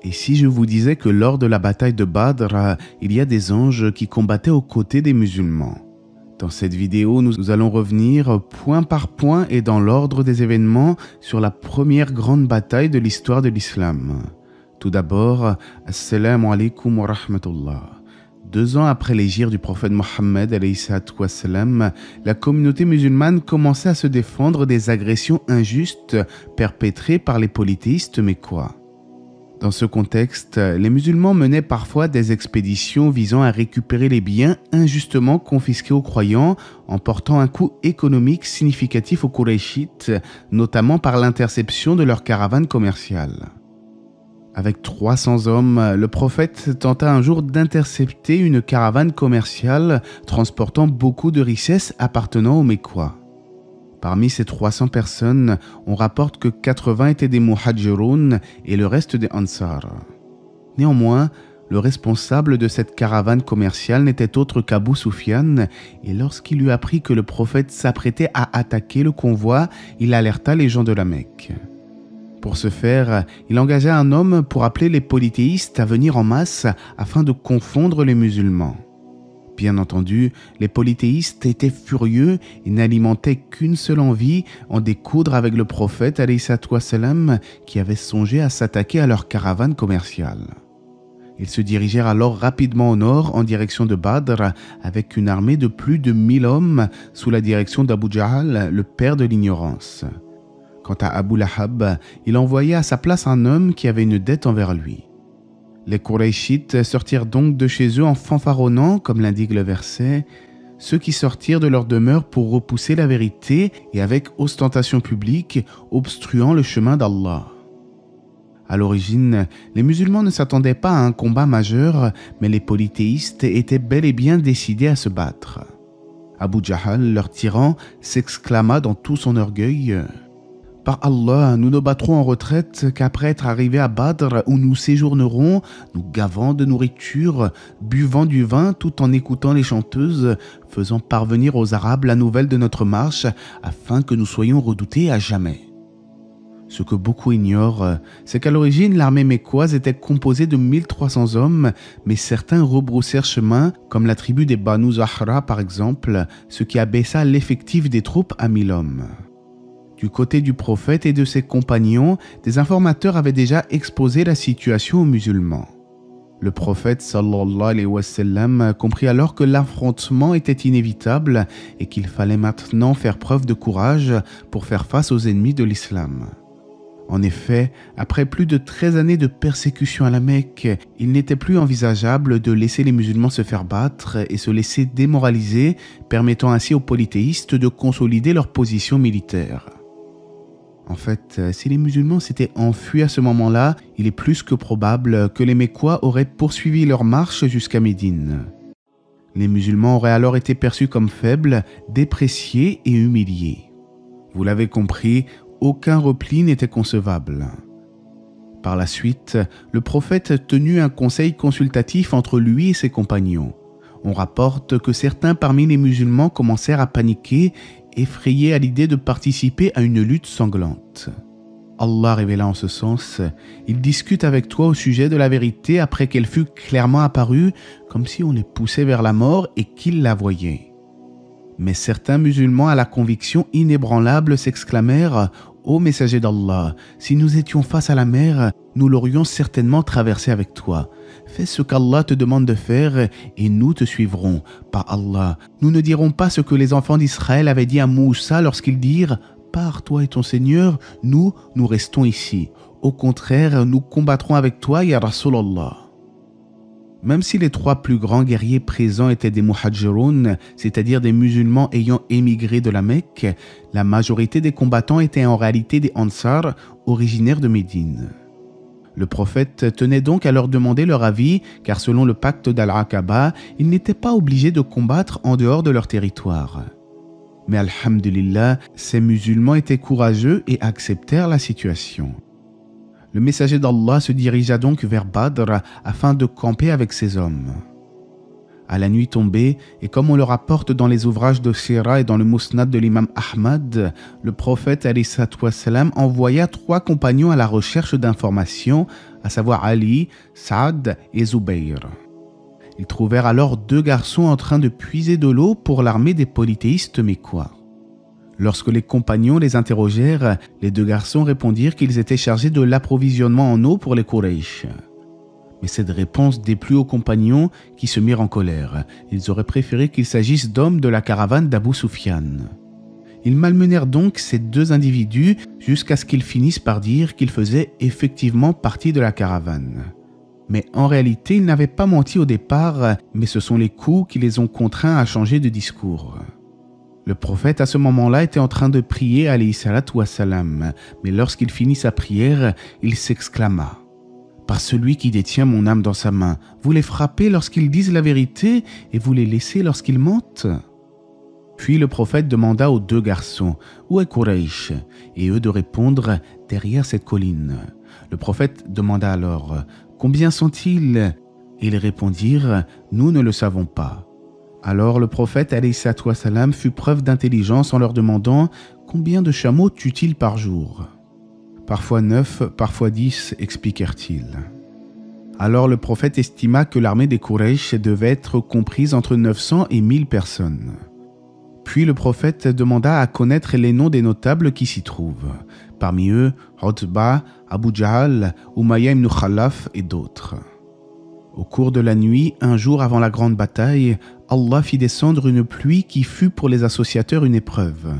Et si je vous disais que lors de la bataille de Badr, il y a des anges qui combattaient aux côtés des musulmans? Dans cette vidéo, nous allons revenir point par point et dans l'ordre des événements sur la première grande bataille de l'histoire de l'islam. Tout d'abord, Assalamu alaikum wa rahmatullah. 2 ans après l'hégire du prophète Mohammed, la communauté musulmane commençait à se défendre des agressions injustes perpétrées par les polythéistes mécois. Dans ce contexte, les musulmans menaient parfois des expéditions visant à récupérer les biens injustement confisqués aux croyants en portant un coup économique significatif aux Qurayshites, notamment par l'interception de leurs caravanes commerciales. Avec 300 hommes, le prophète tenta un jour d'intercepter une caravane commerciale transportant beaucoup de richesses appartenant aux Mécois. Parmi ces 300 personnes, on rapporte que 80 étaient des Muhajirun et le reste des Ansar. Néanmoins, le responsable de cette caravane commerciale n'était autre qu'Abu Sufyan, et lorsqu'il eut appris que le prophète s'apprêtait à attaquer le convoi, il alerta les gens de la Mecque. Pour ce faire, il engagea un homme pour appeler les polythéistes à venir en masse afin de confondre les musulmans. Bien entendu, les polythéistes étaient furieux et n'alimentaient qu'une seule envie, en découdre avec le prophète qui avait songé à s'attaquer à leur caravane commerciale. Ils se dirigèrent alors rapidement au nord en direction de Badr avec une armée de plus de 1000 hommes sous la direction d'Abu Jahl, le père de l'ignorance. Quant à Abu Lahab, il envoya à sa place un homme qui avait une dette envers lui. Les Qurayshites sortirent donc de chez eux en fanfaronnant, comme l'indique le verset, ceux qui sortirent de leur demeure pour repousser la vérité et avec ostentation publique, obstruant le chemin d'Allah. À l'origine, les musulmans ne s'attendaient pas à un combat majeur, mais les polythéistes étaient bel et bien décidés à se battre. Abu Jahl, leur tyran, s'exclama dans tout son orgueil: « Par Allah, nous ne battrons en retraite qu'après être arrivés à Badr où nous séjournerons, nous gavant de nourriture, buvant du vin tout en écoutant les chanteuses, faisant parvenir aux Arabes la nouvelle de notre marche afin que nous soyons redoutés à jamais. » Ce que beaucoup ignorent, c'est qu'à l'origine, l'armée mécoise était composée de 1300 hommes, mais certains rebroussèrent chemin, comme la tribu des Banu Zahra par exemple, ce qui abaissa l'effectif des troupes à 1000 hommes. Du côté du prophète et de ses compagnons, des informateurs avaient déjà exposé la situation aux musulmans. Le prophète sallallahu alayhi wa sallam comprit alors que l'affrontement était inévitable et qu'il fallait maintenant faire preuve de courage pour faire face aux ennemis de l'islam. En effet, après plus de 13 années de persécution à la Mecque, il n'était plus envisageable de laisser les musulmans se faire battre et se laisser démoraliser, permettant ainsi aux polythéistes de consolider leur position militaire. En fait, si les musulmans s'étaient enfuis à ce moment-là, il est plus que probable que les Mécois auraient poursuivi leur marche jusqu'à Médine. Les musulmans auraient alors été perçus comme faibles, dépréciés et humiliés. Vous l'avez compris, aucun repli n'était concevable. Par la suite, le prophète tenut un conseil consultatif entre lui et ses compagnons. On rapporte que certains parmi les musulmans commencèrent à paniquer, effrayés à l'idée de participer à une lutte sanglante. Allah révéla en ce sens: « Ils discutent avec toi au sujet de la vérité après qu'elle fût clairement apparue, comme si on les poussait vers la mort et qu'ils la voyaient. » Mais certains musulmans à la conviction inébranlable s'exclamèrent: « Ô messager d'Allah, si nous étions face à la mer, nous l'aurions certainement traversée avec toi. Fais ce qu'Allah te demande de faire et nous te suivrons. Par Allah, nous ne dirons pas ce que les enfants d'Israël avaient dit à Moussa lorsqu'ils dirent: Pars, toi et ton Seigneur, nous restons ici. Au contraire, nous combattrons avec toi, ya Rasulallah. » Même si les 3 plus grands guerriers présents étaient des Muhajirun, c'est-à-dire des musulmans ayant émigré de la Mecque, la majorité des combattants étaient en réalité des Ansar, originaires de Médine. Le prophète tenait donc à leur demander leur avis, car selon le pacte d'Al-Aqaba, ils n'étaient pas obligés de combattre en dehors de leur territoire. Mais alhamdulillah, ces musulmans étaient courageux et acceptèrent la situation. Le messager d'Allah se dirigea donc vers Badr afin de camper avec ses hommes. À la nuit tombée, et comme on le rapporte dans les ouvrages de Sira et dans le Musnad de l'imam Ahmad, le prophète alayhi wassalam envoya 3 compagnons à la recherche d'informations, à savoir Ali, Saad et Zubayr. Ils trouvèrent alors 2 garçons en train de puiser de l'eau pour l'armée des polythéistes mécois. Lorsque les compagnons les interrogèrent, les 2 garçons répondirent qu'ils étaient chargés de l'approvisionnement en eau pour les Quraysh. Mais cette réponse déplut aux compagnons qui se mirent en colère. Ils auraient préféré qu'il s'agisse d'hommes de la caravane d'Abu Sufyan. Ils malmenèrent donc ces 2 individus jusqu'à ce qu'ils finissent par dire qu'ils faisaient effectivement partie de la caravane. Mais en réalité, ils n'avaient pas menti au départ, mais ce sont les coups qui les ont contraints à changer de discours. Le prophète à ce moment-là était en train de prier alayhi salatu wassalam, mais lorsqu'il finit sa prière, il s'exclama: par celui qui détient mon âme dans sa main, vous les frappez lorsqu'ils disent la vérité et vous les laissez lorsqu'ils mentent. Puis le prophète demanda aux 2 garçons: où est Quraysh? Et eux de répondre: derrière cette colline. Le prophète demanda alors: combien sont-ils? Et ils répondirent: nous ne le savons pas. Alors le prophète alayhi wassalam fut preuve d'intelligence en leur demandant: combien de chameaux tuent-ils par jour? Parfois 9, parfois 10, expliquèrent-ils. Alors le prophète estima que l'armée des Quraysh devait être comprise entre 900 et 1000 personnes. Puis le prophète demanda à connaître les noms des notables qui s'y trouvent. Parmi eux, Utba, Abu Jahl, Umayya ibn Khalaf et d'autres. Au cours de la nuit, un jour avant la grande bataille, Allah fit descendre une pluie qui fut pour les associateurs une épreuve.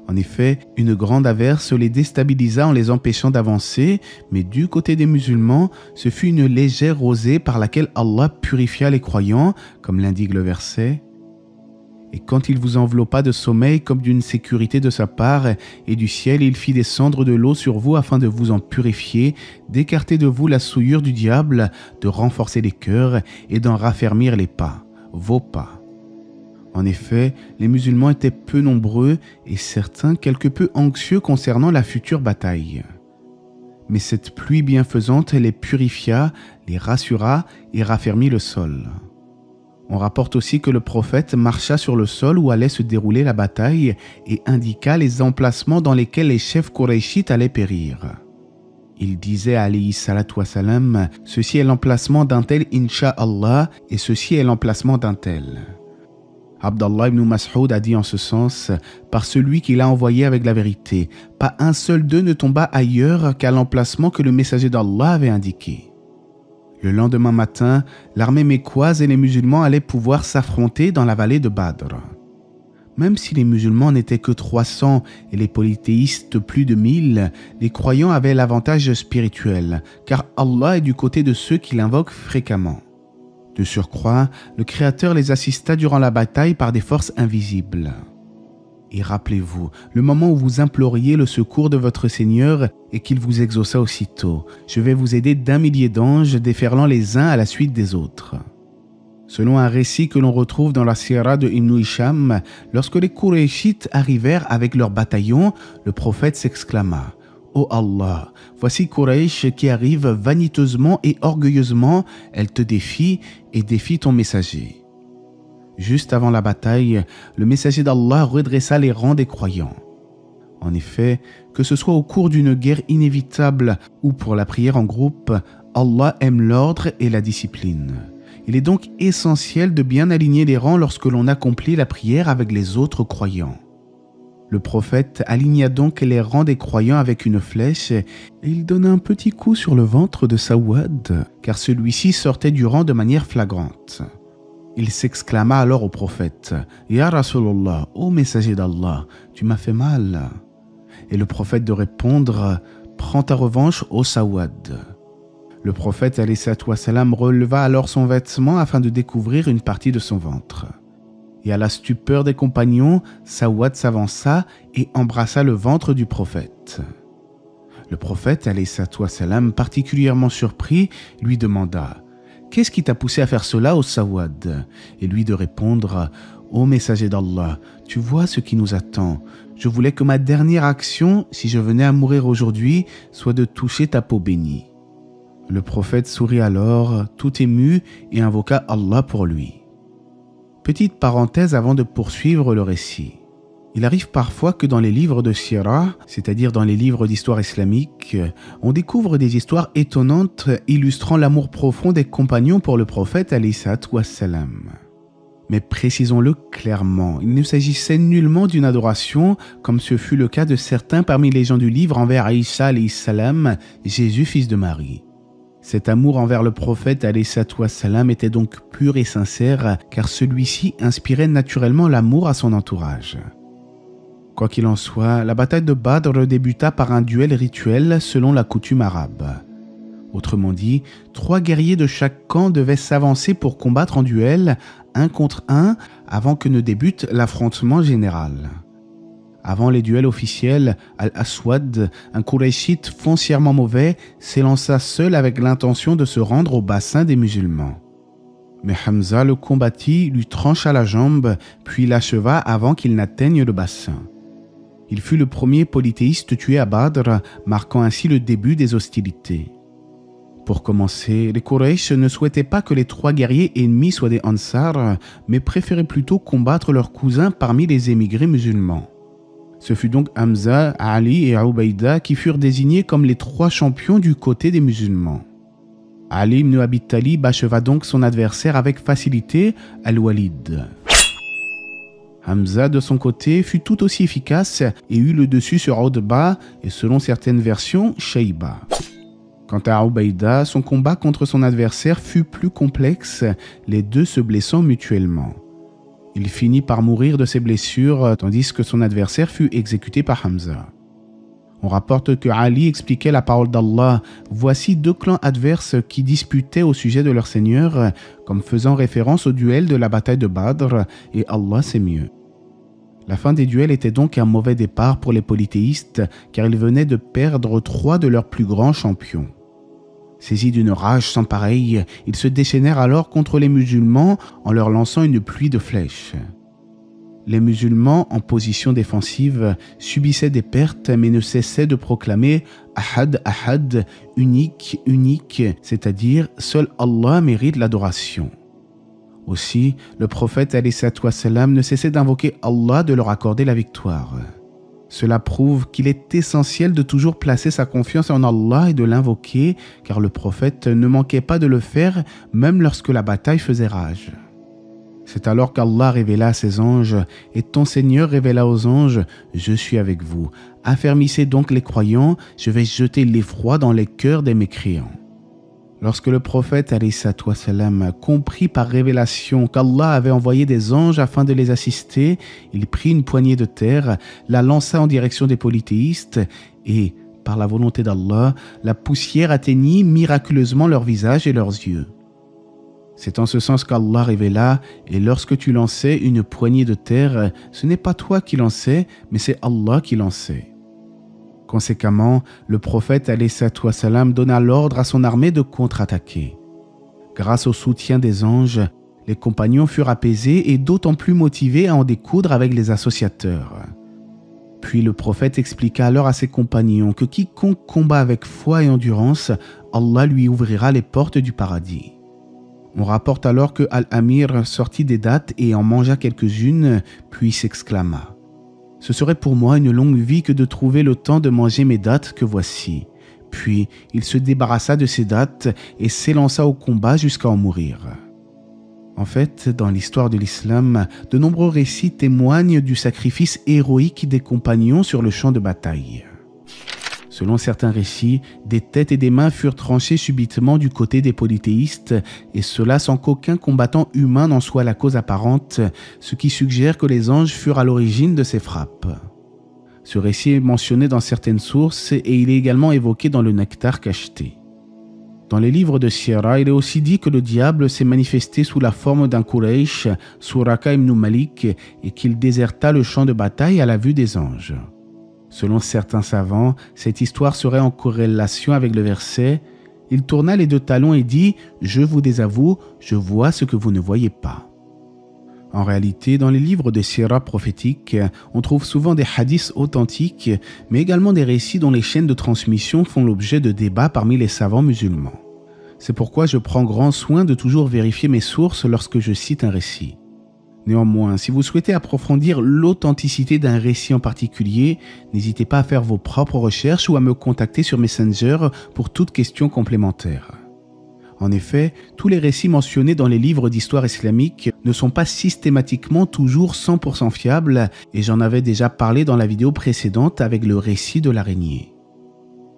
En effet, une grande averse les déstabilisa en les empêchant d'avancer, mais du côté des musulmans, ce fut une légère rosée par laquelle Allah purifia les croyants, comme l'indique le verset. Et quand il vous enveloppa de sommeil comme d'une sécurité de sa part, et du ciel il fit descendre de l'eau sur vous afin de vous en purifier, d'écarter de vous la souillure du diable, de renforcer les cœurs et d'en raffermir les pas, vos pas. En effet, les musulmans étaient peu nombreux et certains quelque peu anxieux concernant la future bataille. Mais cette pluie bienfaisante les purifia, les rassura et raffermit le sol. On rapporte aussi que le prophète marcha sur le sol où allait se dérouler la bataille et indiqua les emplacements dans lesquels les chefs Qurayshites allaient périr. Il disait alayhi salatu wassalam: ceci est l'emplacement d'un tel incha'Allah et ceci est l'emplacement d'un tel. Abdallah ibn Mas'ud a dit en ce sens: par celui qui l'a envoyé avec la vérité, pas un seul d'eux ne tomba ailleurs qu'à l'emplacement que le messager d'Allah avait indiqué. Le lendemain matin, l'armée mécoise et les musulmans allaient pouvoir s'affronter dans la vallée de Badr. Même si les musulmans n'étaient que 300 et les polythéistes plus de 1000, les croyants avaient l'avantage spirituel, car Allah est du côté de ceux qui l'invoquent fréquemment. De surcroît, le Créateur les assista durant la bataille par des forces invisibles. Et rappelez-vous, le moment où vous imploriez le secours de votre Seigneur et qu'il vous exauça aussitôt, je vais vous aider d'1 millier d'anges déferlant les uns à la suite des autres. Selon un récit que l'on retrouve dans la Sira de Ibn Hisham, lorsque les Qurayshites arrivèrent avec leur bataillon, le prophète s'exclama: ô Allah, voici Quraysh qui arrive vaniteusement et orgueilleusement, elle te défie et défie ton messager. Juste avant la bataille, le messager d'Allah redressa les rangs des croyants. En effet, que ce soit au cours d'une guerre inévitable ou pour la prière en groupe, Allah aime l'ordre et la discipline. Il est donc essentiel de bien aligner les rangs lorsque l'on accomplit la prière avec les autres croyants. Le prophète aligna donc les rangs des croyants avec une flèche et il donna un petit coup sur le ventre de Sawad, car celui-ci sortait du rang de manière flagrante. Il s'exclama alors au prophète: « Ya Rasulallah, ô messager d'Allah, tu m'as fait mal. » Et le prophète de répondre: « Prends ta revanche, ô Sawad. » Le prophète alayhi wassalam releva alors son vêtement afin de découvrir une partie de son ventre. Et à la stupeur des compagnons, Sawad s'avança et embrassa le ventre du prophète. Le prophète alayhi wassalam, particulièrement surpris, lui demanda: « Qu'est-ce qui t'a poussé à faire cela, ô Sawad ?» Et lui de répondre: « Ô messager d'Allah, tu vois ce qui nous attend. Je voulais que ma dernière action, si je venais à mourir aujourd'hui, soit de toucher ta peau bénie. » Le prophète sourit alors, tout ému, et invoqua Allah pour lui. Petite parenthèse avant de poursuivre le récit. Il arrive parfois que dans les livres de Sira, c'est-à-dire dans les livres d'histoire islamique, on découvre des histoires étonnantes illustrant l'amour profond des compagnons pour le prophète alayhi salatu wassalam. Mais précisons-le clairement, il ne s'agissait nullement d'une adoration, comme ce fut le cas de certains parmi les gens du livre envers Aïcha alayhi salam, Jésus fils de Marie. Cet amour envers le prophète alayhi salatu wassalam était donc pur et sincère, car celui-ci inspirait naturellement l'amour à son entourage. Quoi qu'il en soit, la bataille de Badr débuta par un duel rituel selon la coutume arabe. Autrement dit, 3 guerriers de chaque camp devaient s'avancer pour combattre en duel, 1 contre 1, avant que ne débute l'affrontement général. Avant les duels officiels, Al-Aswad, un Qurayshite foncièrement mauvais, s'élança seul avec l'intention de se rendre au bassin des musulmans. Mais Hamza le combattit, lui trancha la jambe, puis l'acheva avant qu'il n'atteigne le bassin. Il fut le premier polythéiste tué à Badr, marquant ainsi le début des hostilités. Pour commencer, les Quraysh ne souhaitaient pas que les 3 guerriers ennemis soient des Ansar, mais préféraient plutôt combattre leurs cousins parmi les émigrés musulmans. Ce fut donc Hamza, Ali et Ubaïda qui furent désignés comme les 3 champions du côté des musulmans. Ali ibn Abi Talib acheva donc son adversaire avec facilité, Al-Walid. Hamza, de son côté, fut tout aussi efficace et eut le dessus sur Utba et, selon certaines versions, Shayba. Quant à Ubaïda, son combat contre son adversaire fut plus complexe, les deux se blessant mutuellement. Il finit par mourir de ses blessures, tandis que son adversaire fut exécuté par Hamza. On rapporte que Ali expliquait la parole d'Allah. Voici 2 clans adverses qui disputaient au sujet de leur Seigneur, comme faisant référence au duel de la bataille de Badr, et Allah sait mieux. La fin des duels était donc un mauvais départ pour les polythéistes, car ils venaient de perdre 3 de leurs plus grands champions. Saisis d'une rage sans pareille, ils se déchaînèrent alors contre les musulmans en leur lançant une pluie de flèches. Les musulmans, en position défensive, subissaient des pertes mais ne cessaient de proclamer « Ahad, Ahad », unique, unique, c'est-à-dire « Seul Allah mérite l'adoration ». Aussi, le prophète alayhi salatu wassalam ne cessait d'invoquer Allah de leur accorder la victoire. Cela prouve qu'il est essentiel de toujours placer sa confiance en Allah et de l'invoquer, car le prophète ne manquait pas de le faire même lorsque la bataille faisait rage. C'est alors qu'Allah révéla à ses anges, et ton Seigneur révéla aux anges, « Je suis avec vous. Affermissez donc les croyants, je vais jeter l'effroi dans les cœurs des mécréants. » Lorsque le prophète alayhi salatu wassalam comprit par révélation qu'Allah avait envoyé des anges afin de les assister, il prit une poignée de terre, la lança en direction des polythéistes et, par la volonté d'Allah, la poussière atteignit miraculeusement leurs visages et leurs yeux. C'est en ce sens qu'Allah révéla « Et lorsque tu lançais une poignée de terre, ce n'est pas toi qui lançais, mais c'est Allah qui lançait. » Conséquemment, le prophète alayhi salatu wassalam donna l'ordre à son armée de contre-attaquer. Grâce au soutien des anges, les compagnons furent apaisés et d'autant plus motivés à en découdre avec les associateurs. Puis le prophète expliqua alors à ses compagnons que quiconque combat avec foi et endurance, Allah lui ouvrira les portes du paradis. On rapporte alors que Al-Amir sortit des dattes et en mangea quelques-unes, puis s'exclama. Ce serait pour moi une longue vie que de trouver le temps de manger mes dattes que voici. Puis il se débarrassa de ses dattes et s'élança au combat jusqu'à en mourir. En fait, dans l'histoire de l'islam, de nombreux récits témoignent du sacrifice héroïque des compagnons sur le champ de bataille. Selon certains récits, des têtes et des mains furent tranchées subitement du côté des polythéistes, et cela sans qu'aucun combattant humain n'en soit la cause apparente, ce qui suggère que les anges furent à l'origine de ces frappes. Ce récit est mentionné dans certaines sources et il est également évoqué dans le Nectar cacheté. Dans les livres de Sira, il est aussi dit que le diable s'est manifesté sous la forme d'un Quraysh, Suraka ibn Malik, et qu'il déserta le champ de bataille à la vue des anges. Selon certains savants, cette histoire serait en corrélation avec le verset « Il tourna les 2 talons et dit « Je vous désavoue, je vois ce que vous ne voyez pas ». En réalité, dans les livres de Sira prophétique, on trouve souvent des hadiths authentiques, mais également des récits dont les chaînes de transmission font l'objet de débats parmi les savants musulmans. C'est pourquoi je prends grand soin de toujours vérifier mes sources lorsque je cite un récit. Néanmoins, si vous souhaitez approfondir l'authenticité d'un récit en particulier, n'hésitez pas à faire vos propres recherches ou à me contacter sur Messenger pour toute question complémentaire. En effet, tous les récits mentionnés dans les livres d'histoire islamique ne sont pas systématiquement toujours 100% fiables et j'en avais déjà parlé dans la vidéo précédente avec le récit de l'araignée.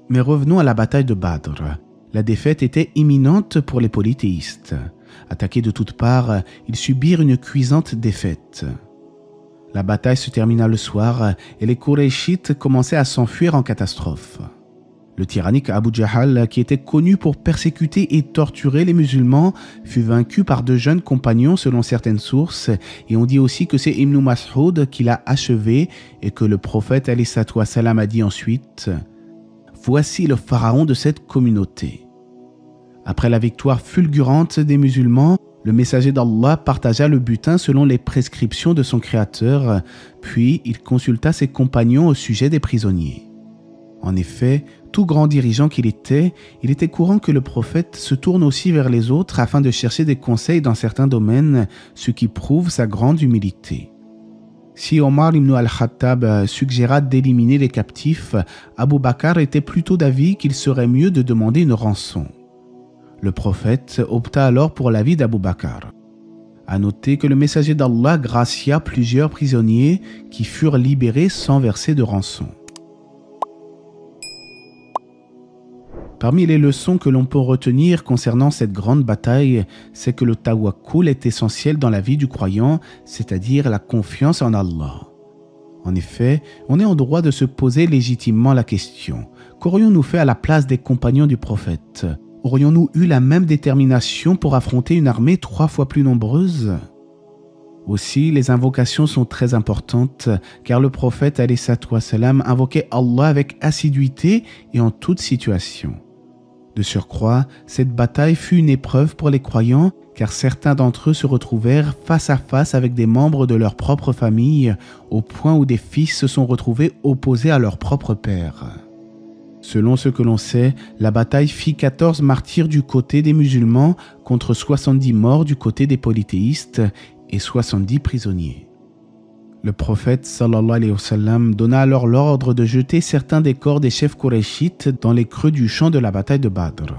Mais revenons à la bataille de Badr. La défaite était imminente pour les polythéistes. Attaqués de toutes parts, ils subirent une cuisante défaite. La bataille se termina le soir et les Qurayshites commençaient à s'enfuir en catastrophe. Le tyrannique Abu Jahal, qui était connu pour persécuter et torturer les musulmans, fut vaincu par 2 jeunes compagnons selon certaines sources, et on dit aussi que c'est Ibn Mas'ud qui l'a achevé et que le prophète alayhi salam a dit ensuite « Voici le pharaon de cette communauté ». Après la victoire fulgurante des musulmans, le messager d'Allah partagea le butin selon les prescriptions de son créateur, puis il consulta ses compagnons au sujet des prisonniers. En effet, tout grand dirigeant qu'il était, il était courant que le prophète se tourne aussi vers les autres afin de chercher des conseils dans certains domaines, ce qui prouve sa grande humilité. Si Omar ibn al-Khattab suggéra d'éliminer les captifs, Abu Bakr était plutôt d'avis qu'il serait mieux de demander une rançon. Le prophète opta alors pour l'avis d'Abu Bakr. À noter que le messager d'Allah gracia plusieurs prisonniers qui furent libérés sans verser de rançon. Parmi les leçons que l'on peut retenir concernant cette grande bataille, c'est que le tawakkul est essentiel dans la vie du croyant, c'est-à-dire la confiance en Allah. En effet, on est en droit de se poser légitimement la question: qu'aurions-nous fait à la place des compagnons du prophète ? Aurions-nous eu la même détermination pour affronter une armée 3 fois plus nombreuse ? Aussi, les invocations sont très importantes, car le prophète alayhi salam invoquait Allah avec assiduité et en toute situation. De surcroît, cette bataille fut une épreuve pour les croyants, car certains d'entre eux se retrouvèrent face à face avec des membres de leur propre famille, au point où des fils se sont retrouvés opposés à leur propre père. Selon ce que l'on sait, la bataille fit 14 martyrs du côté des musulmans contre 70 morts du côté des polythéistes et 70 prisonniers. Le prophète sallallahu alayhi wa sallam donna alors l'ordre de jeter certains des corps des chefs Qurayshites dans les creux du champ de la bataille de Badr.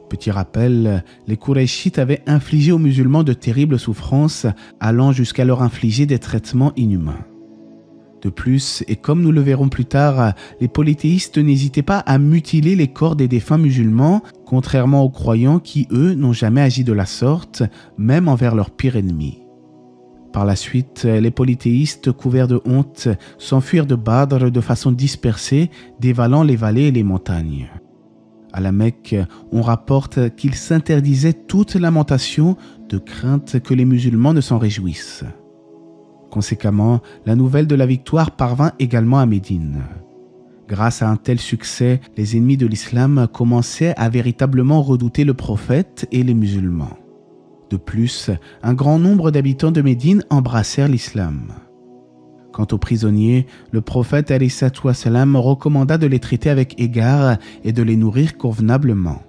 Petit rappel, les Qurayshites avaient infligé aux musulmans de terribles souffrances, allant jusqu'à leur infliger des traitements inhumains. De plus, et comme nous le verrons plus tard, les polythéistes n'hésitaient pas à mutiler les corps des défunts musulmans, contrairement aux croyants qui, eux, n'ont jamais agi de la sorte, même envers leur pire ennemi. Par la suite, les polythéistes, couverts de honte, s'enfuirent de Badr de façon dispersée, dévalant les vallées et les montagnes. À la Mecque, on rapporte qu'ils s'interdisaient toute lamentation de crainte que les musulmans ne s'en réjouissent. Conséquemment, la nouvelle de la victoire parvint également à Médine. Grâce à un tel succès, les ennemis de l'islam commençaient à véritablement redouter le prophète et les musulmans. De plus, un grand nombre d'habitants de Médine embrassèrent l'islam. Quant aux prisonniers, le prophète alayhi salam recommanda de les traiter avec égard et de les nourrir convenablement.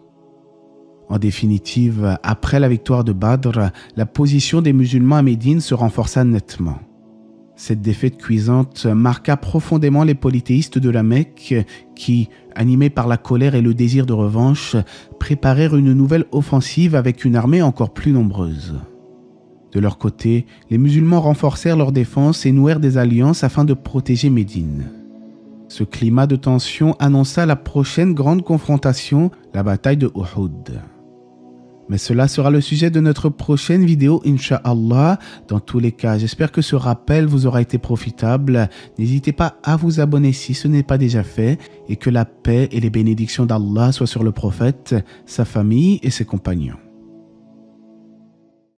En définitive, après la victoire de Badr, la position des musulmans à Médine se renforça nettement. Cette défaite cuisante marqua profondément les polythéistes de la Mecque qui, animés par la colère et le désir de revanche, préparèrent une nouvelle offensive avec une armée encore plus nombreuse. De leur côté, les musulmans renforcèrent leur défense et nouèrent des alliances afin de protéger Médine. Ce climat de tension annonça la prochaine grande confrontation, la bataille de Uhud. Mais cela sera le sujet de notre prochaine vidéo, Inch'Allah. Dans tous les cas, j'espère que ce rappel vous aura été profitable. N'hésitez pas à vous abonner si ce n'est pas déjà fait et que la paix et les bénédictions d'Allah soient sur le prophète, sa famille et ses compagnons.